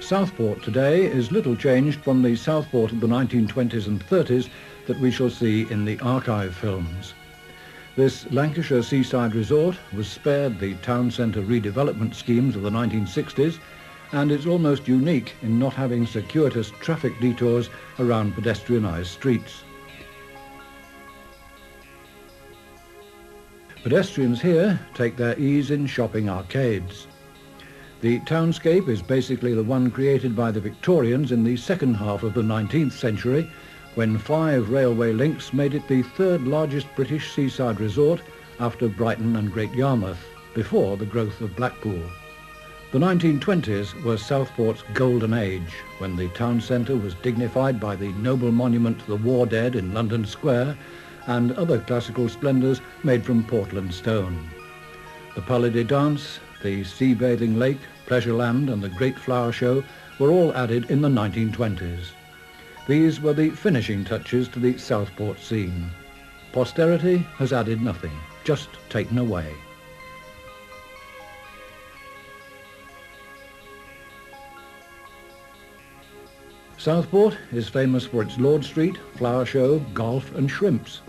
Southport today is little changed from the Southport of the 1920s and 30s that we shall see in the archive films. This Lancashire seaside resort was spared the town centre redevelopment schemes of the 1960s, and it's almost unique in not having circuitous traffic detours around pedestrianised streets. Pedestrians here take their ease in shopping arcades. The townscape is basically the one created by the Victorians in the second half of the 19th century, when 5 railway links made it the third largest British seaside resort after Brighton and Great Yarmouth, before the growth of Blackpool. The 1920s was Southport's golden age, when the town centre was dignified by the noble monument to the war dead in London Square and other classical splendours made from Portland stone. The Paladé Dance, the sea-bathing lake, Pleasureland and the Great Flower Show were all added in the 1920s. These were the finishing touches to the Southport scene. Posterity has added nothing, just taken away. Southport is famous for its Lord Street, Flower Show, golf and shrimps.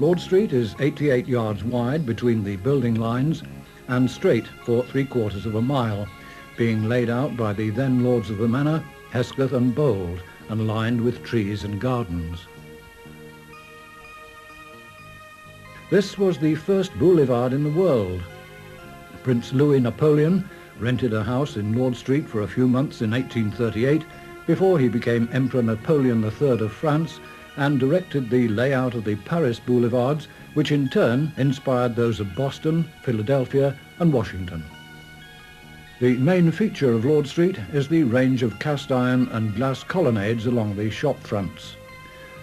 Lord Street is 88 yards wide between the building lines and straight for 3/4 of a mile, being laid out by the then lords of the manor, Hesketh and Bold, and lined with trees and gardens. This was the first boulevard in the world. Prince Louis Napoleon rented a house in Lord Street for a few months in 1838 before he became Emperor Napoleon III of France and directed the layout of the Paris boulevards, which in turn inspired those of Boston, Philadelphia and Washington. The main feature of Lord Street is the range of cast iron and glass colonnades along the shop fronts.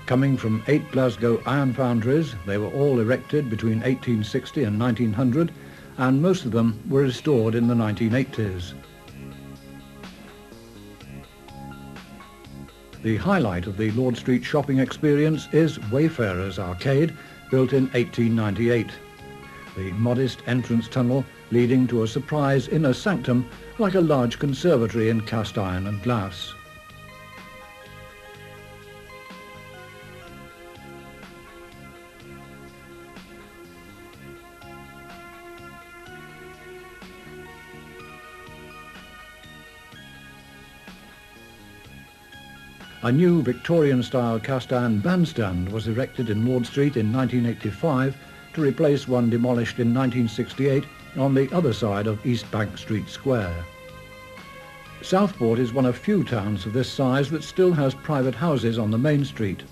Coming from 8 Glasgow iron foundries, they were all erected between 1860 and 1900, and most of them were restored in the 1980s. The highlight of the Lord Street shopping experience is Wayfarers Arcade, built in 1898. The modest entrance tunnel leading to a surprise inner sanctum like a large conservatory in cast iron and glass. A new Victorian-style cast-iron bandstand was erected in Lord Street in 1985 to replace one demolished in 1968 on the other side of East Bank Street Square. Southport is one of few towns of this size that still has private houses on the main street.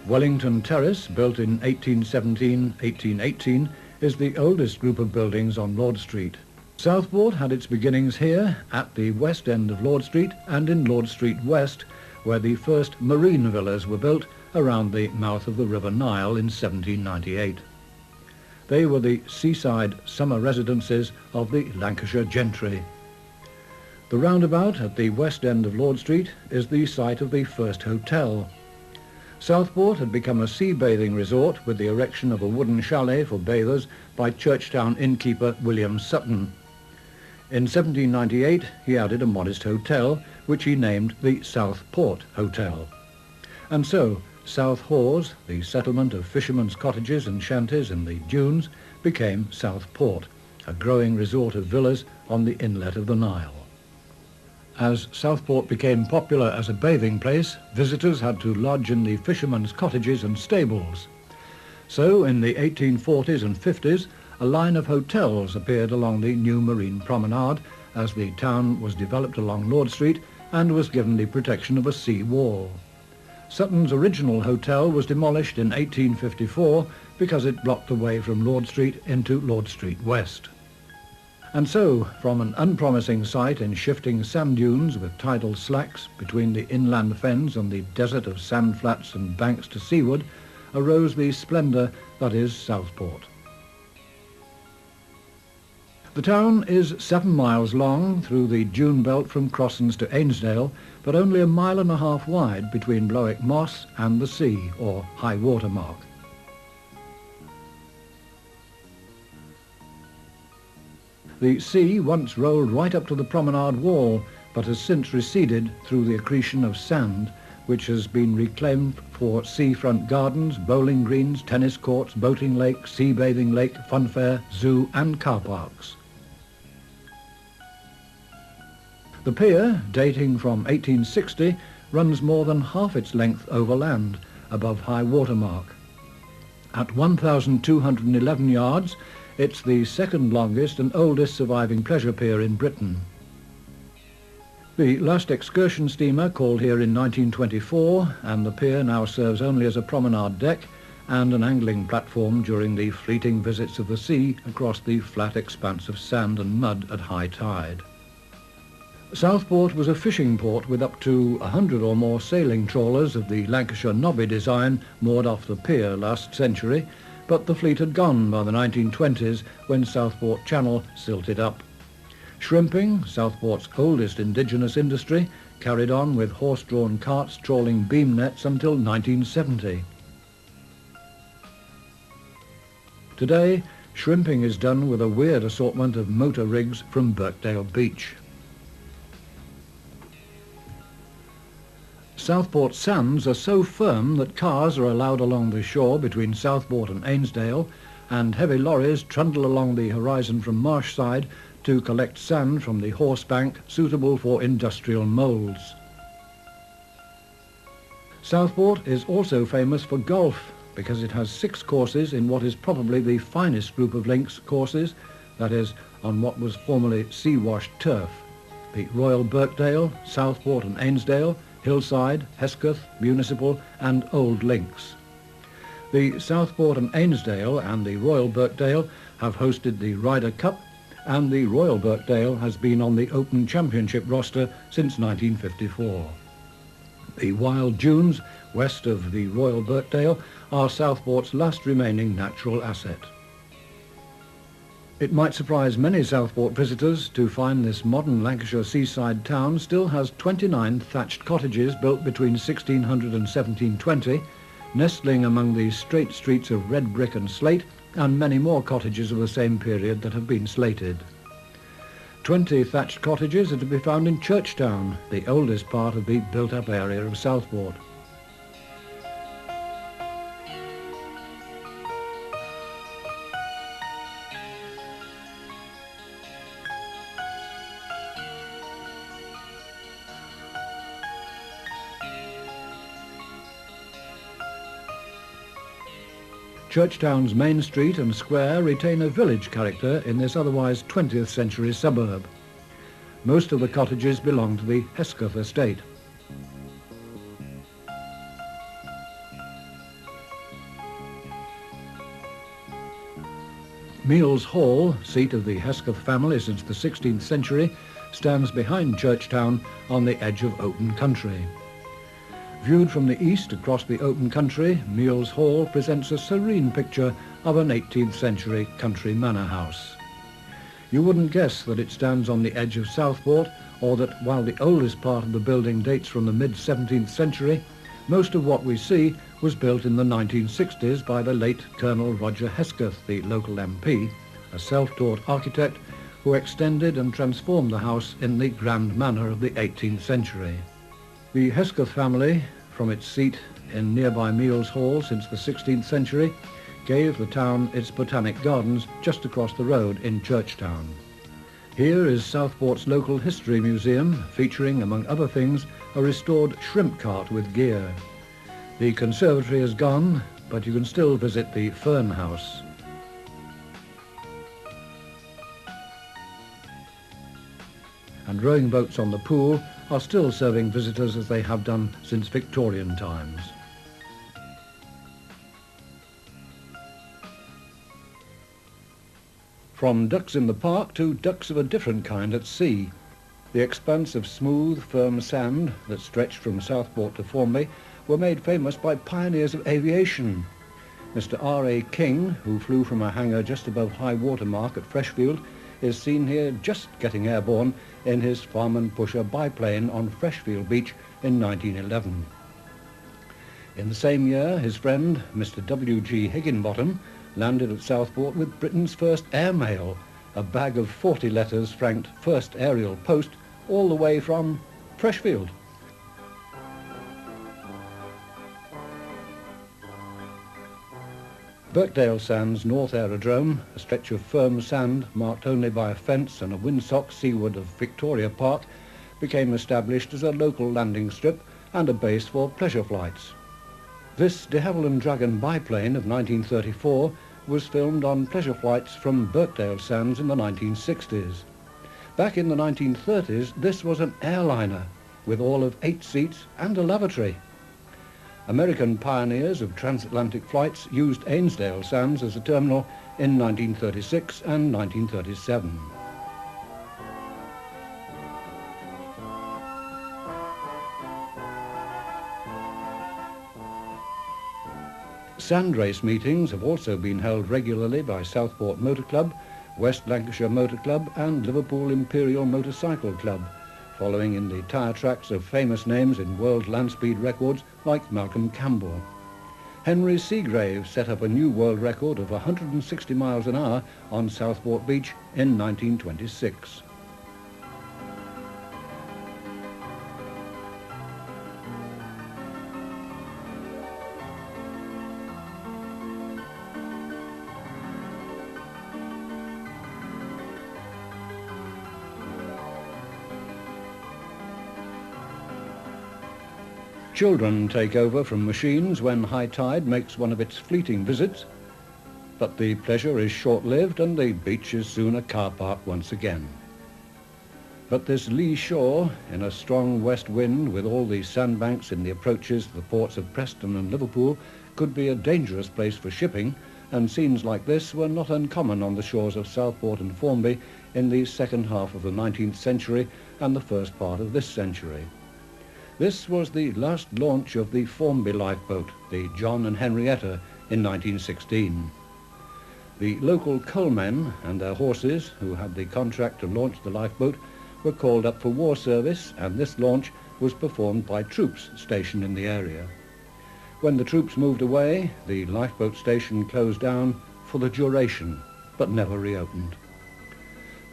Wellington Terrace, built in 1817-1818, is the oldest group of buildings on Lord Street. Southport had its beginnings here at the west end of Lord Street and in Lord Street West, where the first marine villas were built around the mouth of the River Nile in 1798. They were the seaside summer residences of the Lancashire gentry. The roundabout at the west end of Lord Street is the site of the first hotel. Southport had become a sea-bathing resort with the erection of a wooden chalet for bathers by Churchtown innkeeper William Sutton. In 1798 he added a modest hotel, which he named the Southport Hotel. And so South Hawes, the settlement of fishermen's cottages and shanties in the dunes, became Southport, a growing resort of villas on the inlet of the Nile. As Southport became popular as a bathing place, visitors had to lodge in the fishermen's cottages and stables. So in the 1840s and 50s, a line of hotels appeared along the new marine promenade as the town was developed along Lord Street and was given the protection of a sea wall. Sutton's original hotel was demolished in 1854 because it blocked the way from Lord Street into Lord Street West. And so, from an unpromising site in shifting sand dunes with tidal slacks between the inland fens and the desert of sand flats and banks to seaward, arose the splendour that is Southport. The town is 7 miles long through the dune belt from Crossens to Ainsdale, but only 1.5 miles wide between Blowick Moss and the sea, or high water mark. The sea once rolled right up to the promenade wall, but has since receded through the accretion of sand, which has been reclaimed for seafront gardens, bowling greens, tennis courts, boating lake, sea bathing lake, funfair, zoo and car parks. The pier, dating from 1860, runs more than half its length over land, above high water mark. At 1,211 yards, it's the second longest and oldest surviving pleasure pier in Britain. The last excursion steamer called here in 1924, and the pier now serves only as a promenade deck and an angling platform during the fleeting visits of the sea across the flat expanse of sand and mud at high tide. Southport was a fishing port with up to 100 or more sailing trawlers of the Lancashire Nobby design moored off the pier last century, but the fleet had gone by the 1920s when Southport Channel silted up. Shrimping, Southport's oldest indigenous industry, carried on with horse-drawn carts trawling beam nets until 1970. Today, shrimping is done with a weird assortment of motor rigs from Birkdale Beach. Southport sands are so firm that cars are allowed along the shore between Southport and Ainsdale, and heavy lorries trundle along the horizon from Marshside to collect sand from the horse bank suitable for industrial moulds. Southport is also famous for golf because it has 6 courses in what is probably the finest group of links courses, that is, on what was formerly sea-washed turf: the Royal Birkdale, Southport and Ainsdale, Hillside, Hesketh, Municipal and Old Links. The Southport and Ainsdale and the Royal Birkdale have hosted the Ryder Cup, and the Royal Birkdale has been on the Open Championship roster since 1954. The wild dunes west of the Royal Birkdale are Southport's last remaining natural asset. It might surprise many Southport visitors to find this modern Lancashire seaside town still has 29 thatched cottages built between 1600 and 1720, nestling among the straight streets of red brick and slate, and many more cottages of the same period that have been slated. 20 thatched cottages are to be found in Churchtown, the oldest part of the built-up area of Southport. Churchtown's main street and square retain a village character in this otherwise 20th century suburb. Most of the cottages belong to the Hesketh estate. Meols Hall, seat of the Hesketh family since the 16th century, stands behind Churchtown on the edge of open country. Viewed from the east across the open country, Meols Hall presents a serene picture of an 18th century country manor house. You wouldn't guess that it stands on the edge of Southport, or that while the oldest part of the building dates from the mid-17th century, most of what we see was built in the 1960s by the late Colonel Roger Hesketh, the local MP, a self-taught architect who extended and transformed the house in the grand manner of the 18th century. The Hesketh family, from its seat in nearby Meols Hall since the 16th century, gave the town its botanic gardens just across the road in Churchtown. Here is Southport's local history museum, featuring, among other things, a restored shrimp cart with gear. The conservatory is gone, but you can still visit the Fern House. And rowing boats on the pool are still serving visitors as they have done since Victorian times. From ducks in the park to ducks of a different kind at sea. The expanse of smooth, firm sand that stretched from Southport to Formby were made famous by pioneers of aviation. Mr. R.A. King, who flew from a hangar just above high water mark at Freshfield, is seen here just getting airborne in his Farman Pusher biplane on Freshfield Beach in 1911. In the same year, his friend, Mr. W.G. Higginbottom, landed at Southport with Britain's first airmail, a bag of 40 letters franked First Aerial Post, all the way from Freshfield. Birkdale Sands North Aerodrome, a stretch of firm sand marked only by a fence and a windsock seaward of Victoria Park, became established as a local landing strip and a base for pleasure flights. This de Havilland Dragon biplane of 1934 was filmed on pleasure flights from Birkdale Sands in the 1960s. Back in the 1930s, this was an airliner with all of 8 seats and a lavatory. American pioneers of transatlantic flights used Ainsdale Sands as a terminal in 1936 and 1937. Sand race meetings have also been held regularly by Southport Motor Club, West Lancashire Motor Club and Liverpool Imperial Motorcycle Club, following in the tyre tracks of famous names in world land speed records like Malcolm Campbell. Henry Seagrave set up a new world record of 160 miles an hour on Southport Beach in 1926. Children take over from machines when high tide makes one of its fleeting visits, but the pleasure is short-lived and the beach is soon a car park once again. But this lee shore, in a strong west wind with all the sandbanks in the approaches to the ports of Preston and Liverpool, could be a dangerous place for shipping, and scenes like this were not uncommon on the shores of Southport and Formby in the second half of the 19th century and the first part of this century. This was the last launch of the Formby lifeboat, the John and Henrietta, in 1916. The local coalmen and their horses, who had the contract to launch the lifeboat, were called up for war service, and this launch was performed by troops stationed in the area. When the troops moved away, the lifeboat station closed down for the duration, but never reopened.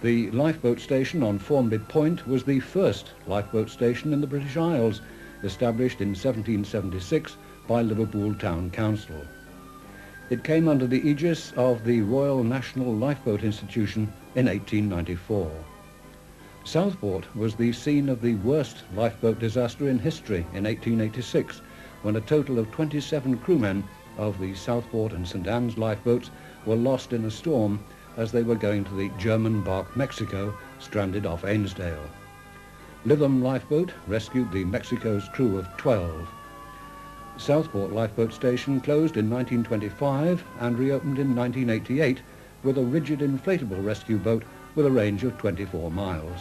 The lifeboat station on Formby Point was the first lifeboat station in the British Isles, established in 1776 by Liverpool Town Council. It came under the aegis of the Royal National Lifeboat Institution in 1894. Southport was the scene of the worst lifeboat disaster in history in 1886, when a total of 27 crewmen of the Southport and St. Anne's lifeboats were lost in a storm as they were going to the German bark Mexico, stranded off Ainsdale. Lytham Lifeboat rescued the Mexico's crew of 12. Southport Lifeboat Station closed in 1925 and reopened in 1988 with a rigid inflatable rescue boat with a range of 24 miles.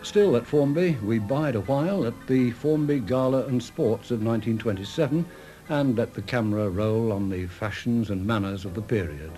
Still at Formby, we bide a while at the Formby Gala and Sports of 1927 and let the camera roll on the fashions and manners of the period.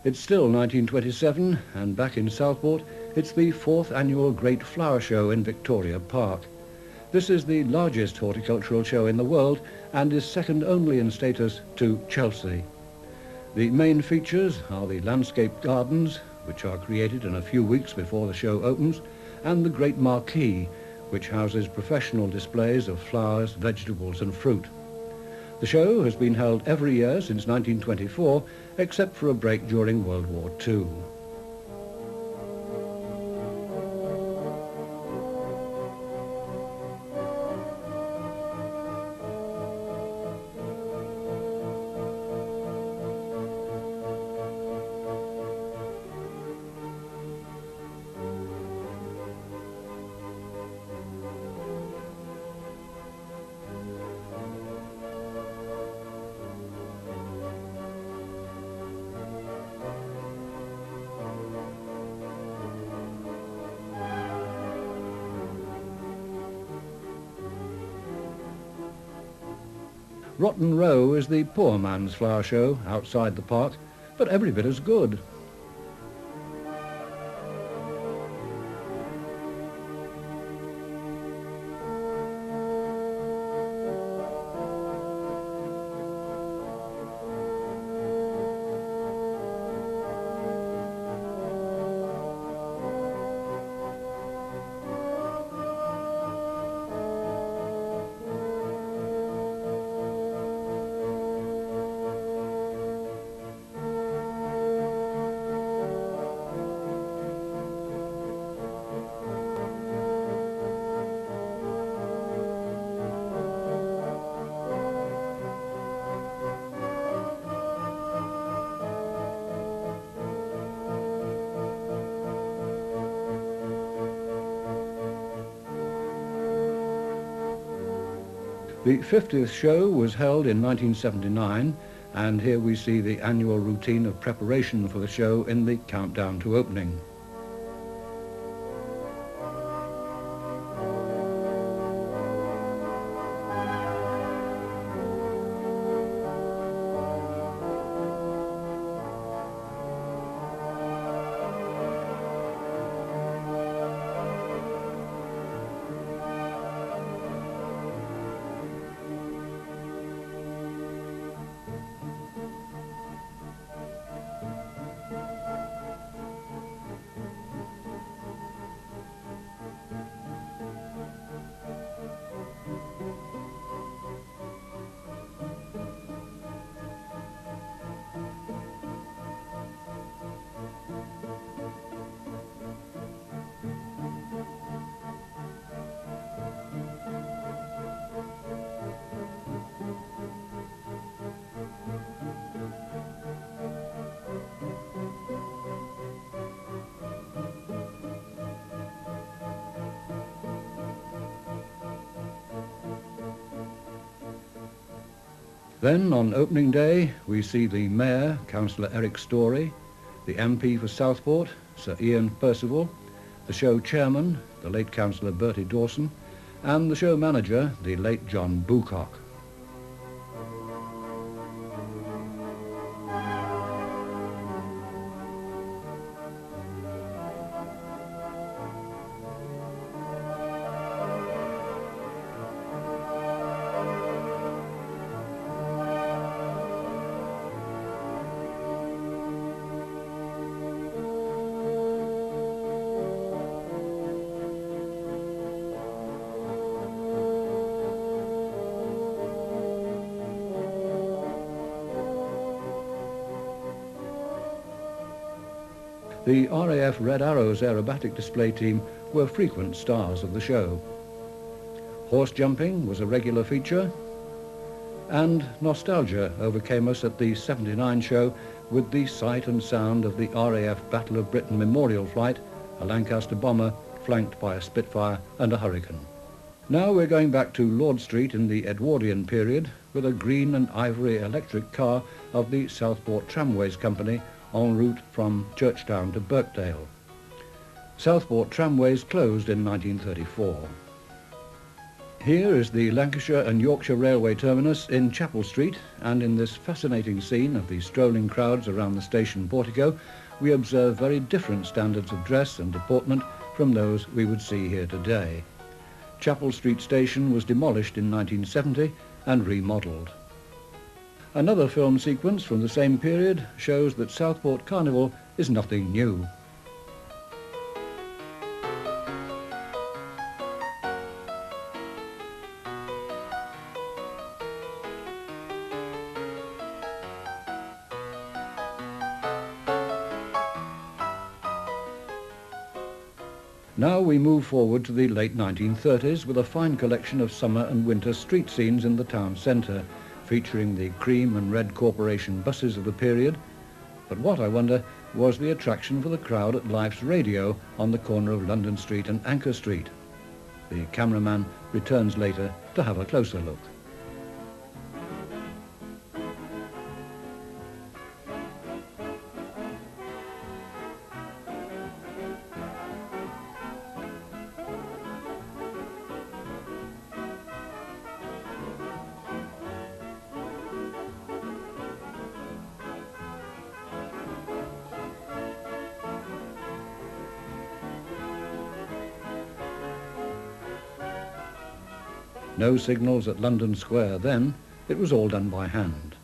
It's still 1927, and back in Southport, it's the 4th annual Great Flower Show in Victoria Park. This is the largest horticultural show in the world and is second only in status to Chelsea. The main features are the landscape gardens, which are created in a few weeks before the show opens, and the Great Marquee, which houses professional displays of flowers, vegetables and fruit. The show has been held every year since 1924, except for a break during World War II. Rotten Row is the poor man's flower show outside the park, but every bit as good. The 50th show was held in 1979, and here we see the annual routine of preparation for the show in the countdown to opening. Then, on opening day, we see the Mayor, Councillor Eric Storey, the MP for Southport, Sir Ian Percival, the show chairman, the late Councillor Bertie Dawson, and the show manager, the late John Bucock. The RAF Red Arrows aerobatic display team were frequent stars of the show. Horse jumping was a regular feature, and nostalgia overcame us at the 79 show with the sight and sound of the RAF Battle of Britain memorial flight, a Lancaster bomber flanked by a Spitfire and a Hurricane. Now we're going back to Lord Street in the Edwardian period with a green and ivory electric car of the Southport Tramways Company en route from Churchtown to Birkdale. Southport Tramways closed in 1934. Here is the Lancashire and Yorkshire Railway terminus in Chapel Street, and in this fascinating scene of the strolling crowds around the station portico, we observe very different standards of dress and deportment from those we would see here today. Chapel Street Station was demolished in 1970 and remodelled. Another film sequence from the same period shows that Southport Carnival is nothing new. Now we move forward to the late 1930s with a fine collection of summer and winter street scenes in the town centre, featuring the cream and red corporation buses of the period. But what, I wonder, was the attraction for the crowd at Life's Radio on the corner of London Street and Anchor Street? The cameraman returns later to have a closer look. No signals at London Square then, it was all done by hand.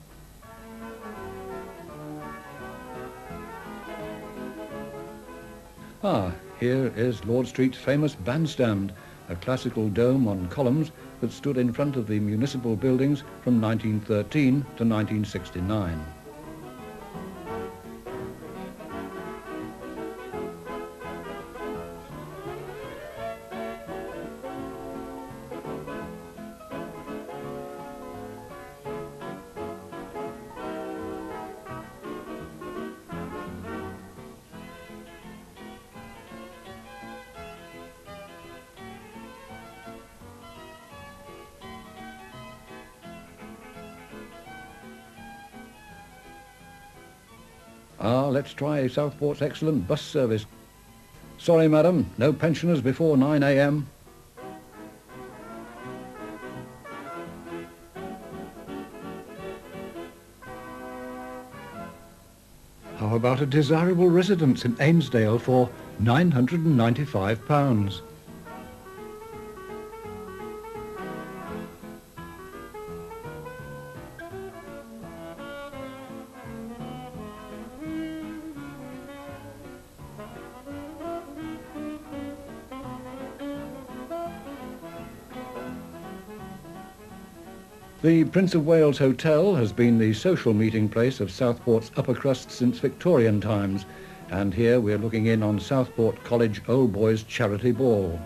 Here is Lord Street's famous bandstand, a classical dome on columns that stood in front of the municipal buildings from 1913 to 1969. Let's try Southport's excellent bus service. Sorry, madam, no pensioners before 9 a.m. How about a desirable residence in Ainsdale for £995? The Prince of Wales Hotel has been the social meeting place of Southport's upper crust since Victorian times, and here we're looking in on Southport College Old Boys Charity Ball.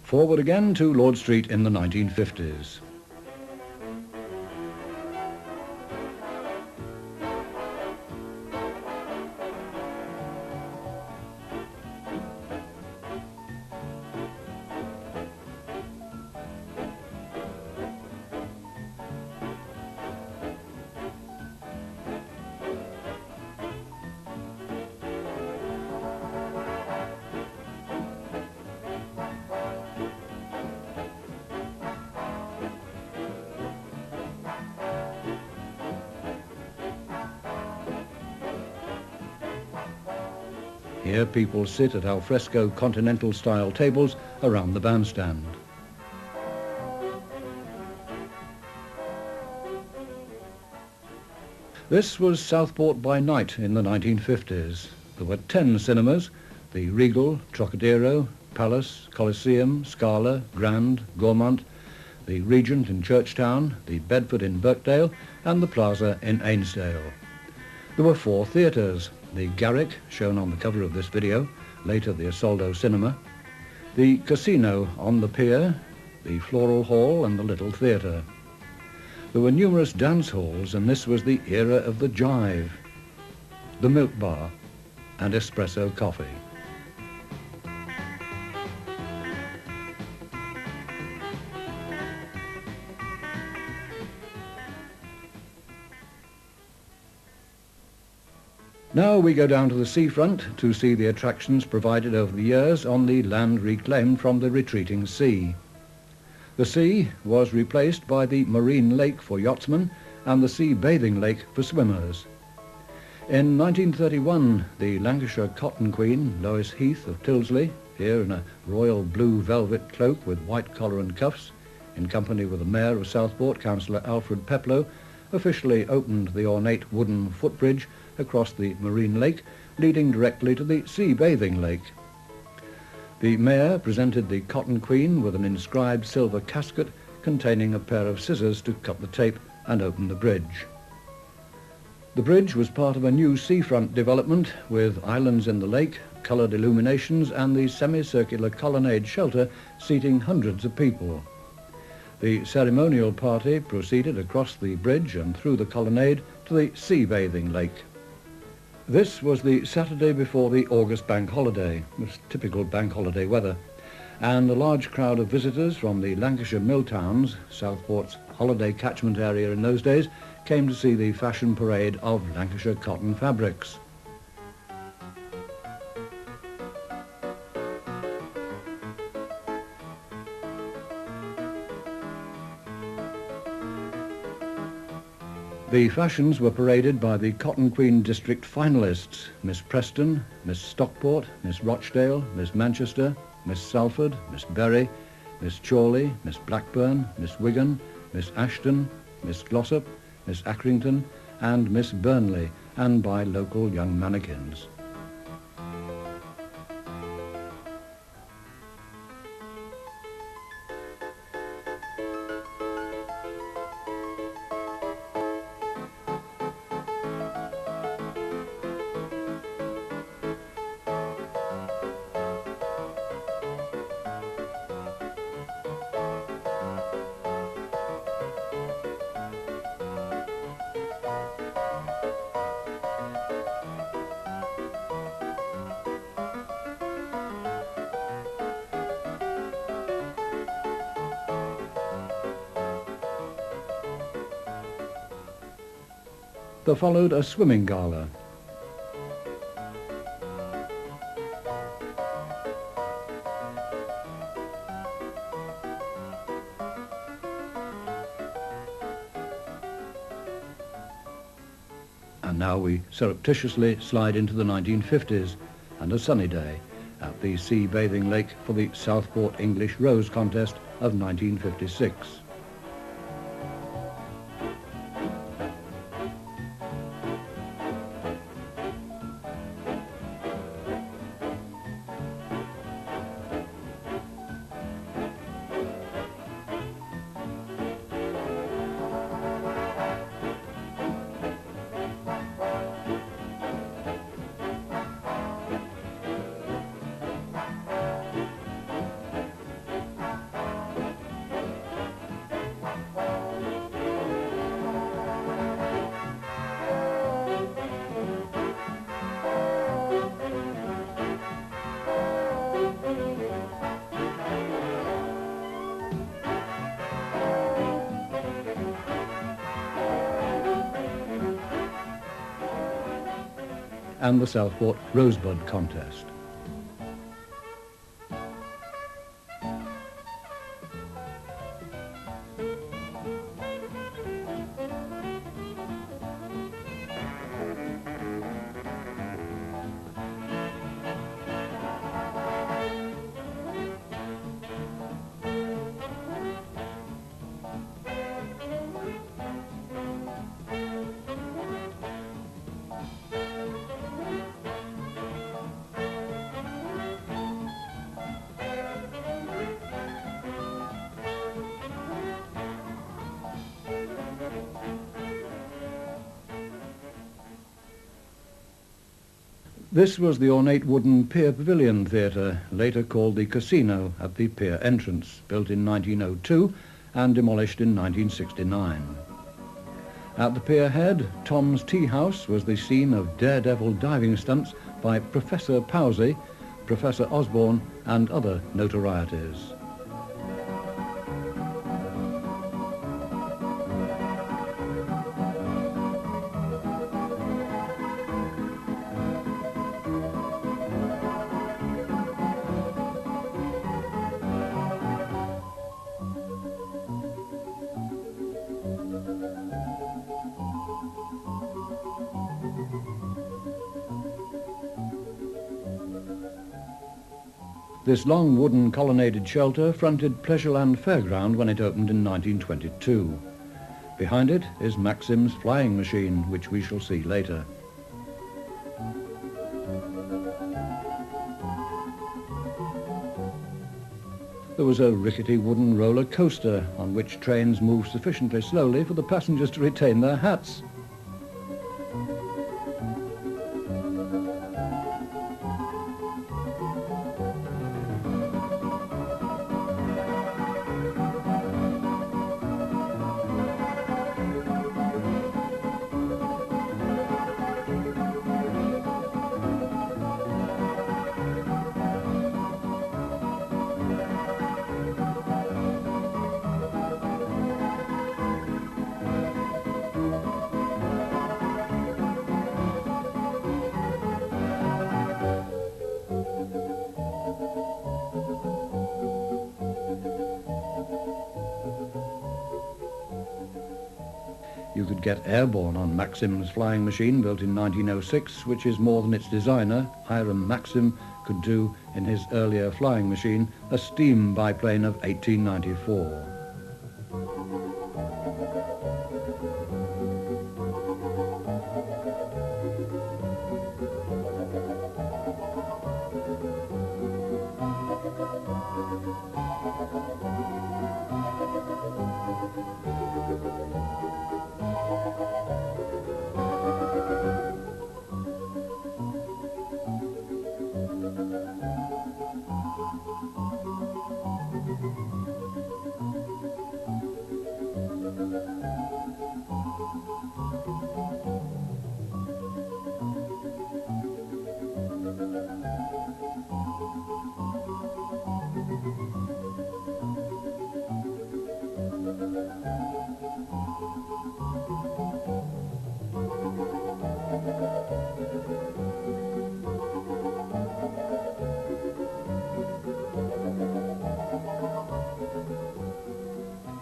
Forward again to Lord Street in the 1950s. Here people sit at al fresco continental-style tables around the bandstand. This was Southport by night in the 1950s. There were 10 cinemas: the Regal, Trocadero, Palace, Coliseum, Scala, Grand, Gaumont, the Regent in Churchtown, the Bedford in Birkdale, and the Plaza in Ainsdale. There were 4 theatres: the Garrick, shown on the cover of this video, later the Asoldo Cinema, the Casino on the pier, the Floral Hall and the Little Theatre. There were numerous dance halls, and this was the era of the jive, the Milk Bar and espresso coffee. Now we go down to the seafront to see the attractions provided over the years on the land reclaimed from the retreating sea. The sea was replaced by the marine lake for yachtsmen and the sea bathing lake for swimmers. In 1931, the Lancashire Cotton Queen, Lois Heath of Tyldesley, here in a royal blue velvet cloak with white collar and cuffs, in company with the Mayor of Southport, Councillor Alfred Peploe, officially opened the ornate wooden footbridge across the marine lake, leading directly to the sea bathing lake. The Mayor presented the Cotton Queen with an inscribed silver casket containing a pair of scissors to cut the tape and open the bridge. The bridge was part of a new seafront development with islands in the lake, coloured illuminations and the semicircular colonnade shelter seating hundreds of people. The ceremonial party proceeded across the bridge and through the colonnade to the sea bathing lake. This was the Saturday before the August bank holiday. It was typical bank holiday weather, and a large crowd of visitors from the Lancashire mill towns, Southport's holiday catchment area in those days, came to see the fashion parade of Lancashire cotton fabrics. The fashions were paraded by the Cotton Queen District finalists: Miss Preston, Miss Stockport, Miss Rochdale, Miss Manchester, Miss Salford, Miss Berry, Miss Chorley, Miss Blackburn, Miss Wigan, Miss Ashton, Miss Glossop, Miss Accrington and Miss Burnley, and by local young mannequins. There followed a swimming gala. And now we surreptitiously slide into the 1950s and a sunny day at the sea bathing lake for the Southport English Rose Contest of 1956. And the Southport Rosebud Contest. This was the ornate wooden Pier Pavilion Theatre, later called the Casino, at the pier entrance, built in 1902 and demolished in 1969. At the pier head, Tom's Tea House was the scene of daredevil diving stunts by Professor Powsey, Professor Osborne and other notorieties. This long wooden colonnaded shelter fronted Pleasureland Fairground when it opened in 1922. Behind it is Maxim's flying machine, which we shall see later. There was a rickety wooden roller coaster on which trains moved sufficiently slowly for the passengers to retain their hats. You could get airborne on Maxim's flying machine, built in 1906, which is more than its designer, Hiram Maxim, could do in his earlier flying machine, a steam biplane of 1894.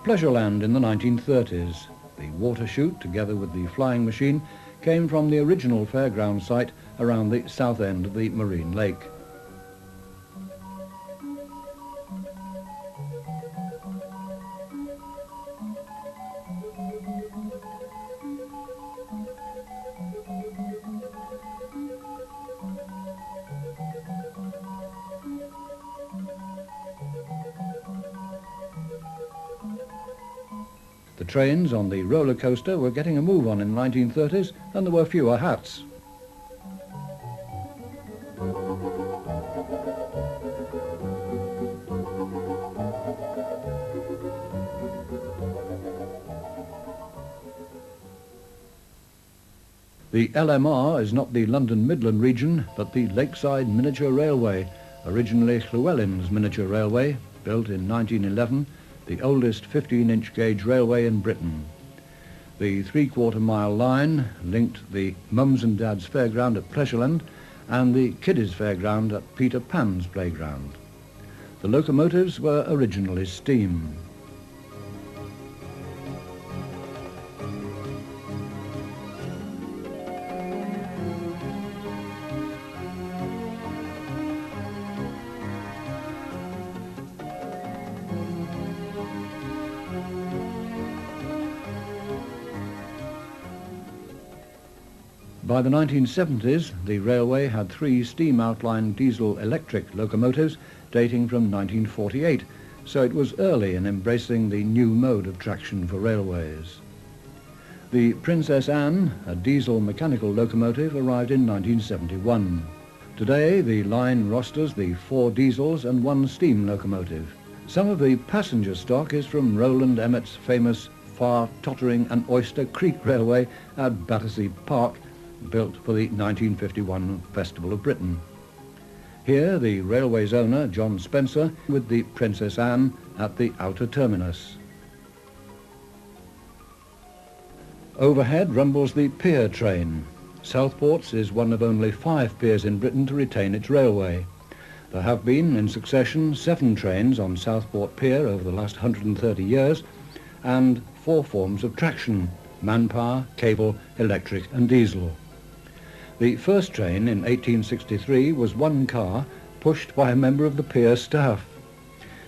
Pleasureland in the 1930s. The water chute, together with the flying machine, came from the original fairground site around the south end of the marine lake. The trains on the roller coaster were getting a move on in the 1930s, and there were fewer hats. The LMR is not the London Midland region, but the Lakeside Miniature Railway, originally Llewellyn's Miniature Railway, built in 1911, the oldest 15-inch gauge railway in Britain. The 3/4-mile line linked the Mums and Dad's Fairground at Pleasureland and the Kiddies Fairground at Peter Pan's Playground. The locomotives were originally steam. By the 1970s, the railway had 3 steam-outline diesel-electric locomotives dating from 1948, so it was early in embracing the new mode of traction for railways. The Princess Anne, a diesel mechanical locomotive, arrived in 1971. Today the line rosters the 4 diesels and 1 steam locomotive. Some of the passenger stock is from Roland Emmett's famous Far Tottering and Oyster Creek Railway at Battersea Park, built for the 1951 Festival of Britain. Here the railway's owner, John Spencer, with the Princess Anne at the outer terminus. Overhead rumbles the pier train. Southport's is one of only 5 piers in Britain to retain its railway. There have been, in succession, 7 trains on Southport Pier over the last 130 years, and 4 forms of traction: manpower, cable, electric and diesel. The first train in 1863 was 1 car pushed by a member of the pier staff.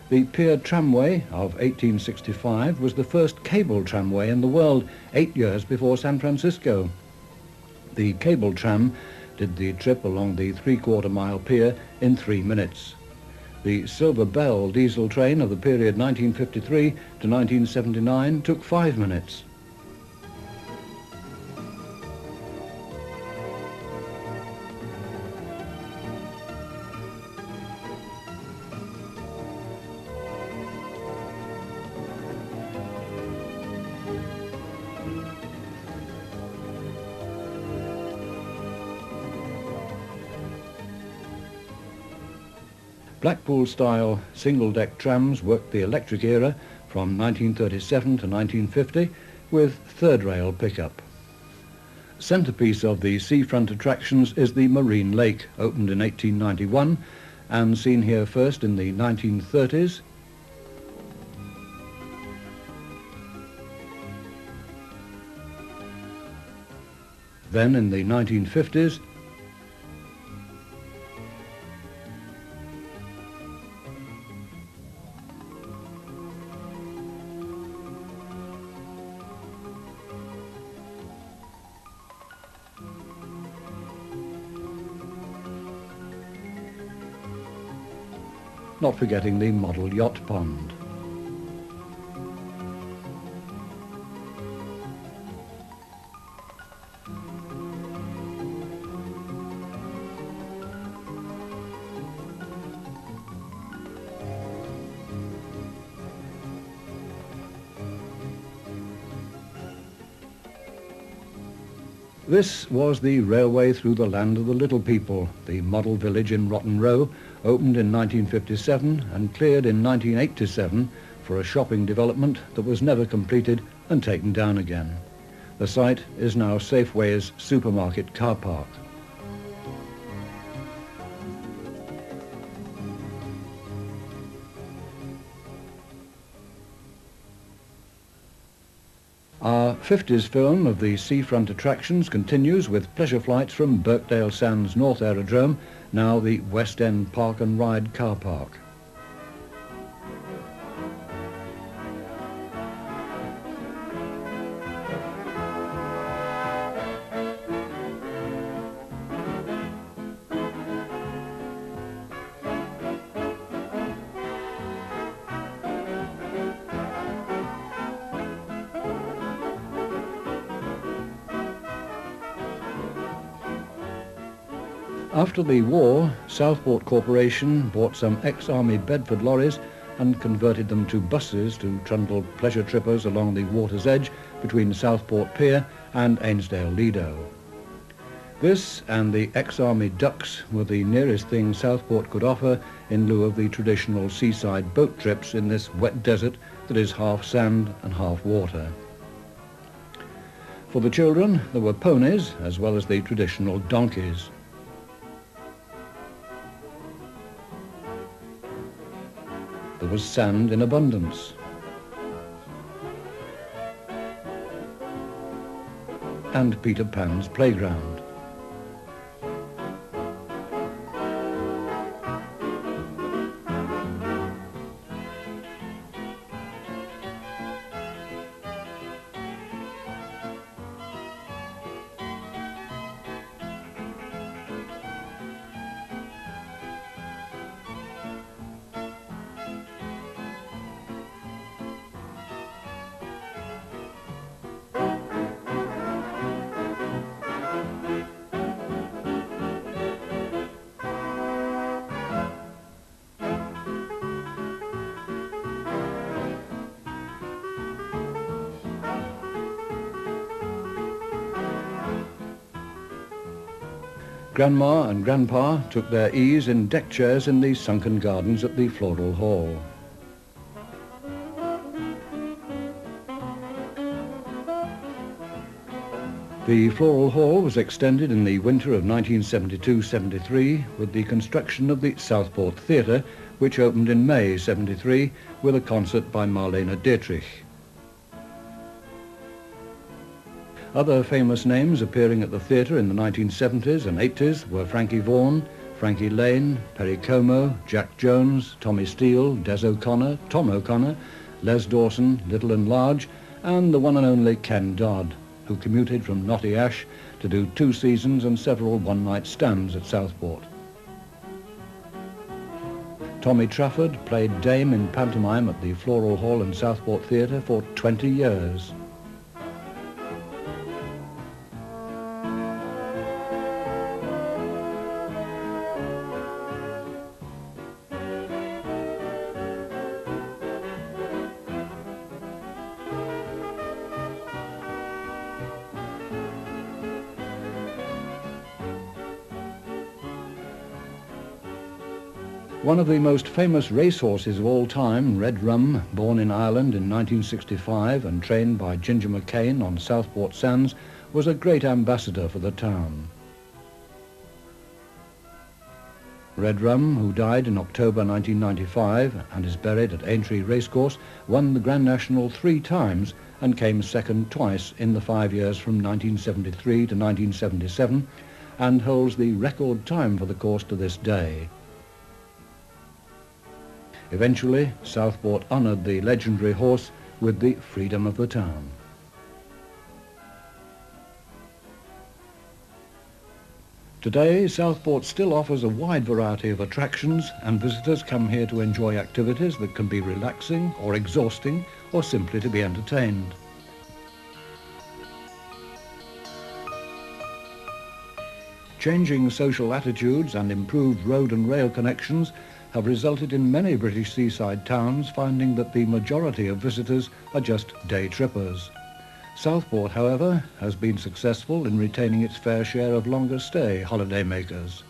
The pier tramway of 1865 was the first cable tramway in the world, 8 years before San Francisco. The cable tram did the trip along the 3/4 mile pier in 3 minutes. The Silver Bell diesel train of the period 1953 to 1979 took 5 minutes. Blackpool-style single-deck trams worked the electric era from 1937 to 1950 with third rail pickup. Centrepiece of the seafront attractions is the Marine Lake, opened in 1891 and seen here first in the 1930s. Then in the 1950s, not forgetting the model yacht pond. This was the railway through the land of the little people, the model village in Rotten Row, opened in 1957 and cleared in 1987 for a shopping development that was never completed and taken down again. The site is now Safeway's supermarket car park. Our 50s film of the seafront attractions continues with pleasure flights from Birkdale Sands North Aerodrome, now the West End Park and Ride car park. After the war, Southport Corporation bought some ex-Army Bedford lorries and converted them to buses to trundle pleasure trippers along the water's edge between Southport Pier and Ainsdale Lido. This and the ex-Army ducks were the nearest thing Southport could offer in lieu of the traditional seaside boat trips in this wet desert that is half sand and half water. For the children, there were ponies as well as the traditional donkeys. There was sand in abundance. And Peter Pan's playground. Grandma and Grandpa took their ease in deck chairs in the sunken gardens at the Floral Hall. The Floral Hall was extended in the winter of 1972-73 with the construction of the Southport Theatre, which opened in May '73 with a concert by Marlene Dietrich. Other famous names appearing at the theatre in the 1970s and 80s were Frankie Vaughan, Frankie Lane, Perry Como, Jack Jones, Tommy Steele, Des O'Connor, Tom O'Connor, Les Dawson, Little and Large, and the one and only Ken Dodd, who commuted from Knotty Ash to do 2 seasons and several one-night stands at Southport. Tommy Trafford played Dame in pantomime at the Floral Hall and Southport Theatre for 20 years. One of the most famous racehorses of all time, Red Rum, born in Ireland in 1965 and trained by Ginger McCain on Southport Sands, was a great ambassador for the town. Red Rum, who died in October 1995 and is buried at Aintree Racecourse, won the Grand National 3 times and came second twice in the 5 years from 1973 to 1977 and holds the record time for the course to this day. Eventually, Southport honoured the legendary horse with the freedom of the town. Today, Southport still offers a wide variety of attractions, and visitors come here to enjoy activities that can be relaxing or exhausting or simply to be entertained. Changing social attitudes and improved road and rail connections have resulted in many British seaside towns finding that the majority of visitors are just day trippers. Southport, however, has been successful in retaining its fair share of longer stay holiday makers.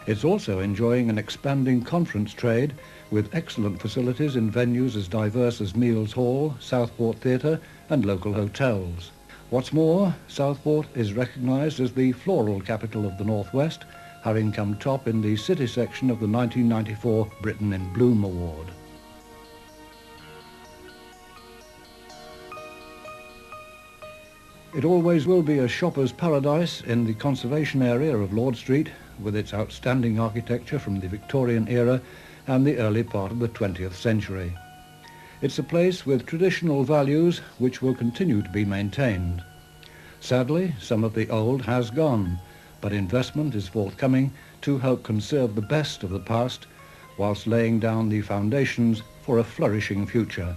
It's also enjoying an expanding conference trade with excellent facilities in venues as diverse as Meols Hall, Southport Theatre and local hotels. What's more, Southport is recognised as the floral capital of the Northwest, having come top in the city section of the 1994 Britain in Bloom Award. It always will be a shopper's paradise in the conservation area of Lord Street, with its outstanding architecture from the Victorian era and the early part of the 20th century. It's a place with traditional values which will continue to be maintained. Sadly, some of the old has gone, but investment is forthcoming to help conserve the best of the past whilst laying down the foundations for a flourishing future.